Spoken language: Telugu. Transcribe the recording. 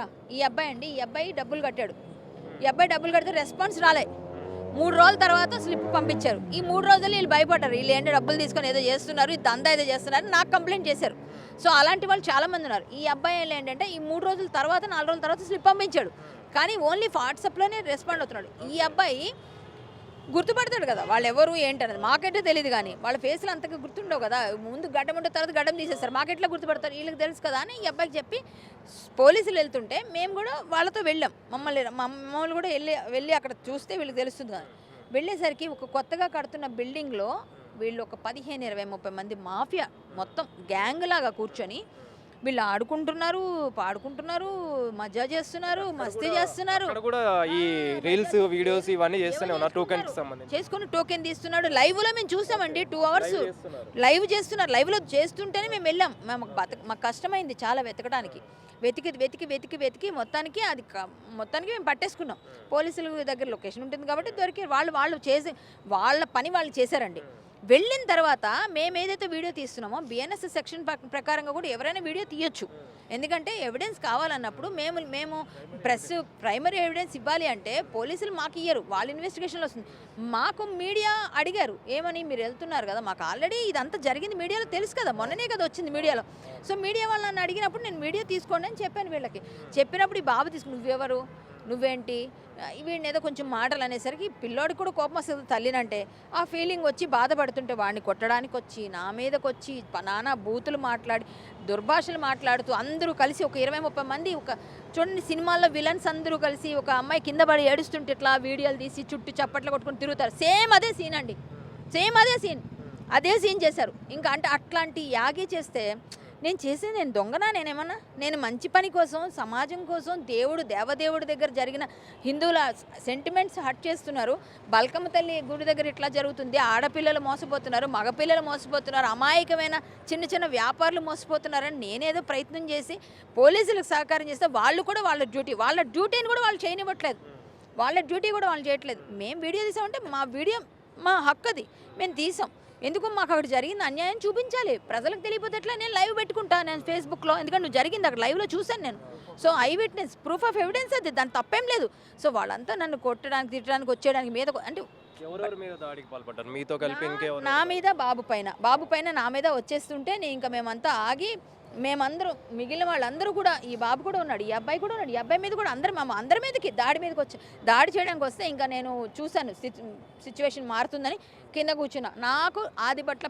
ఏరా ఈ అబ్బాయి డబ్బులు కట్టాడు. ఈ అబ్బాయి డబ్బులు కడితే రెస్పాన్స్ రాలే. 3 రోజుల తర్వాత స్లిప్ పంపించారు. ఈ 3 రోజులు వీళ్ళు భయపడ్డారు. వీళ్ళు ఏంటో డబ్బులు తీసుకొని ఏదో చేస్తున్నారు, ఈ దందా ఏదో చేస్తున్నారు నాకు కంప్లైంట్ చేశారు. సో అలాంటి వాళ్ళు చాలామంది ఉన్నారు. ఈ అబ్బాయి ఏంటంటే ఈ 3 రోజుల తర్వాత 4 రోజుల తర్వాత స్లిప్ పంపించాడు. కానీ ఓన్లీ వాట్సాప్లోనే రెస్పాండ్ అవుతున్నాడు. ఈ అబ్బాయి గుర్తుపడతాడు కదా వాళ్ళు ఎవరు ఏంటనేది. మాకైతే తెలియదు, కానీ వాళ్ళ ఫేస్లు అంతగా గుర్తుండవు కదా. ముందు గడ్డం ఉంటే తర్వాత గడ్డం తీసేస్తారు. మాకెట్లా గుర్తుపడతారు, వీళ్ళకి తెలుసు కదా అని ఈ అబ్బాయికి చెప్పి పోలీసులు వెళ్తుంటే మేము కూడా వాళ్ళతో వెళ్ళాం. మమ్మల్ని కూడా వెళ్ళి అక్కడ చూస్తే వీళ్ళకి తెలుస్తుంది కదా. వెళ్ళేసరికి ఒక కొత్తగా కడుతున్న బిల్డింగ్లో వీళ్ళు ఒక 15, 20, 30 మంది మాఫియా మొత్తం గ్యాంగ్ లాగా కూర్చొని వీళ్ళు ఆడుకుంటున్నారు, పాడుకుంటున్నారు, మజా చేస్తున్నారు, మస్తీ చేస్తున్నారు. ఈ రీల్స్ వీడియోస్ ఇవన్నీ చేస్తూనే ఉన్నారు. టోకెన్ చేసుకుని టోకెన్ తీస్తున్నాడు. లైవ్లో మేము చూసామండి. 2 hours లైవ్ చేస్తున్నారు. లైవ్లో చేస్తుంటేనే మేము వెళ్ళాం. మాకు కష్టమైంది చాలా వెతకడానికి. వెతికి మొత్తానికి మేము పట్టేసుకున్నాం. పోలీసుల దగ్గర లొకేషన్ ఉంటుంది కాబట్టి దొరికి వాళ్ళు చేసి వాళ్ళ పని వాళ్ళు చేశారండి. వెళ్ళిన తర్వాత మేము ఏదైతే వీడియో తీస్తున్నామో బిఎన్ఎస్ సెక్షన్ ప్రకారంగా కూడా ఎవరైనా వీడియో తీయొచ్చు. ఎందుకంటే ఎవిడెన్స్ కావాలన్నప్పుడు మేము ప్రైమరీ ఎవిడెన్స్ ఇవ్వాలి అంటే పోలీసులు మాకు ఇయ్యరు, వాళ్ళ ఇన్వెస్టిగేషన్లో వస్తుంది. మాకు మీడియా అడిగారు ఏమని, మీరు వెళ్తున్నారు కదా, మాకు ఆల్రెడీ ఇదంతా జరిగింది మీడియాలో తెలుసు కదా, మొన్ననే కదా వచ్చింది మీడియాలో. సో మీడియా వాళ్ళు నన్ను అడిగినప్పుడు నేను వీడియో తీసుకోండి అని చెప్పాను వీళ్ళకి. చెప్పినప్పుడు ఈ బాబు తీసుకుని నువ్వెవరు, నువ్వేంటి, వీడిని ఏదో కొంచెం మాటలు అనేసరికి పిల్లోడికి కూడా కోపం వస్తుంది తల్లినంటే. ఆ ఫీలింగ్ వచ్చి బాధపడుతుంటే వాడిని కొట్టడానికి వచ్చి నా మీదకి వచ్చి నానా బూతులు మాట్లాడి దుర్భాషలు మాట్లాడుతూ అందరూ కలిసి ఒక 20, 30 మంది ఒక చూడండి సినిమాల్లో విలన్స్ అందరూ కలిసి ఒక అమ్మాయి కింద పడి ఏడుస్తుంటే ఇట్లా వీడియోలు తీసి చుట్టూ చప్పట్లు కొట్టుకొని తిరుగుతారు. సేమ్ అదే సీన్ అండి, సేమ్ అదే సీన్ చేశారు. ఇంకా అంటే అట్లాంటి యాగి చేస్తే నేను దొంగనా, నేనేమన్నా, నేను మంచి పని కోసం సమాజం కోసం దేవదేవుడి దగ్గర జరిగిన హిందువుల సెంటిమెంట్స్ హర్ట్ చేస్తున్నారు. బల్కమ్మ తల్లి గుడి దగ్గర ఇట్లా జరుగుతుంది, ఆడపిల్లలు మోసపోతున్నారు, మగపిల్లలు మోసపోతున్నారు, అమాయకమైన చిన్న వ్యాపారులు మోసపోతున్నారని నేనేదో ప్రయత్నం చేసి పోలీసులకు సహకారం చేస్తే వాళ్ళు కూడా వాళ్ళ డ్యూటీని కూడా వాళ్ళు చేయనివ్వట్లేదు. వాళ్ళ డ్యూటీ కూడా వాళ్ళు చేయట్లేదు. మేము వీడియో తీసామంటే మా హక్కు అది, మేము తీసాం. ఎందుకు మాకు అక్కడ జరిగింది అన్యాయం చూపించాలి, ప్రజలకు తెలియపోతే ఎట్లా. నేను లైవ్ పెట్టుకుంటాను నేను ఫేస్బుక్లో, ఎందుకంటే నువ్వు జరిగింది అక్కడ లైవ్లో చూశాను నేను. So I witness, proof of evidence అది, దాని తప్పేం లేదు. సో వాళ్ళంతా నన్ను కొట్టడానికి తిట్టడానికి వచ్చేయడానికి మీద అంటే నా మీద బాబు పైన నా మీద వచ్చేస్తుంటే ఇంకా మేమంతా ఆగి మేమందరం మిగిలిన వాళ్ళందరూ కూడా, ఈ బాబు కూడా ఉన్నాడు, ఈ అబ్బాయి కూడా ఉన్నాడు, ఈ అబ్బాయి మీద కూడా అందరి మీదకి దాడి చేయడానికి వస్తే ఇంకా నేను చూశాను సిచ్యువేషన్ మారుతుందని కింద కూర్చున్నా. నాకు ఆది పట్ల